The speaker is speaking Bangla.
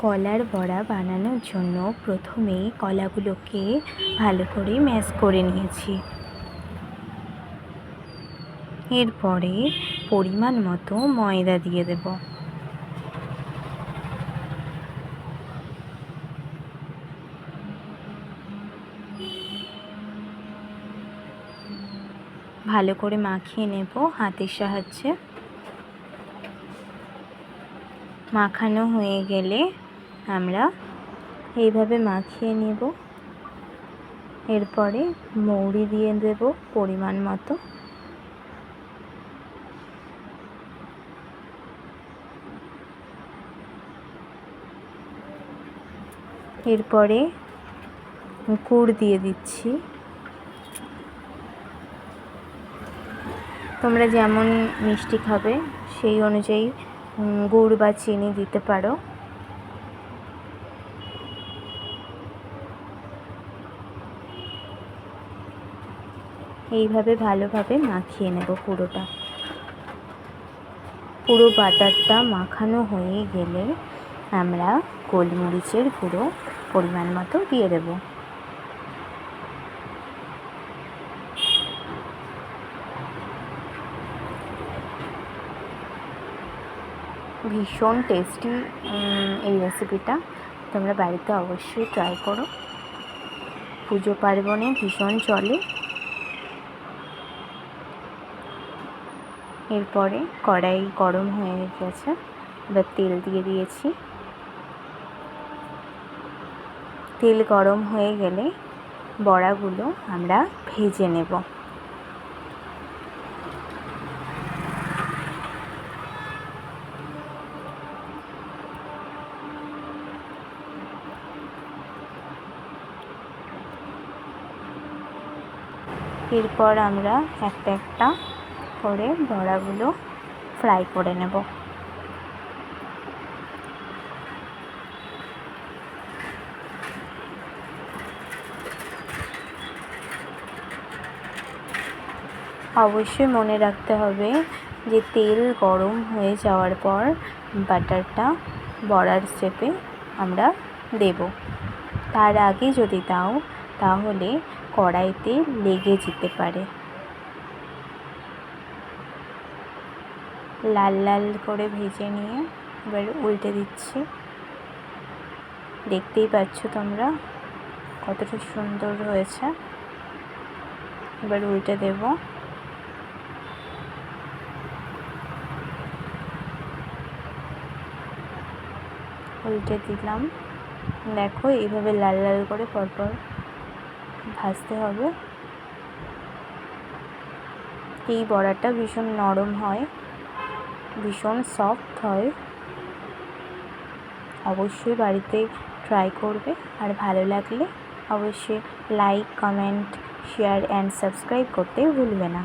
কলার বড়া বানানোর জন্য প্রথমেই কলাগুলোকে ভালো করে ম্যাশ করে নিয়েছি। এরপরে পরিমাণ মতো ময়দা দিয়ে দেব। ভালো করে মাখিয়ে নেব হাতের সাহায্যে। মাখানো হয়ে গেলে আমরা এইভাবে মাখিয়ে নেব। এরপরে মৌরি দিয়ে দেব পরিমাণ মতো। এরপরে গুড় দিয়ে দিচ্ছি। তোমরা যেমন মিষ্টি খাবে সেই অনুযায়ী গুড় বা চিনি দিতে পারো। এইভাবে ভালোভাবে মাখিয়ে নেব পুরোটা। পুরো বাটারটা মাখানো হয়ে গেলে আমরা গোলমরিচের গুঁড়ো পরিমাণ মতো দিয়ে দেব। ভীষণ টেস্টি এই রেসিপিটা, তোমরা বাড়িতে অবশ্যই ট্রাই করো। পুজো পার্বণে ভীষণ চলে। এরপরে কড়াই গরম হয়ে গেছে, এবার তেল দিয়ে দিয়েছি। তেল গরম হয়ে গেলে বড়াগুলো আমরা ভেজে নেব। এরপর আমরা একটা একটা করে বড়াগুলো ফ্রাই করে নেব। অবশ্যই মনে রাখতে হবে যে তেল গরম হয়ে যাওয়ার পর বাটারটা বড়ার শেপে আমরা দেব। তার আগে যদি দাও তাহলে কড়াইতে লেগে যেতে পারে। লাল লাল করে ভেজে নিয়ে এবার উল্টে দিচ্ছি। দেখতেই পাচ্ছ তোমরা কতটা সুন্দর হয়েছে। এবার উল্টে দেব। উল্টে দিলাম। দেখো এইভাবে লাল লাল করে পরপর ভাজতে হবে। এই বড়াটা ভীষণ নরম হয়, ভীষণ সফট হয়। অবশ্যই বাড়িতে ট্রাই করবে, আর ভালো লাগলে অবশ্যই like, comment, share and subscribe করতে ভুলবে না।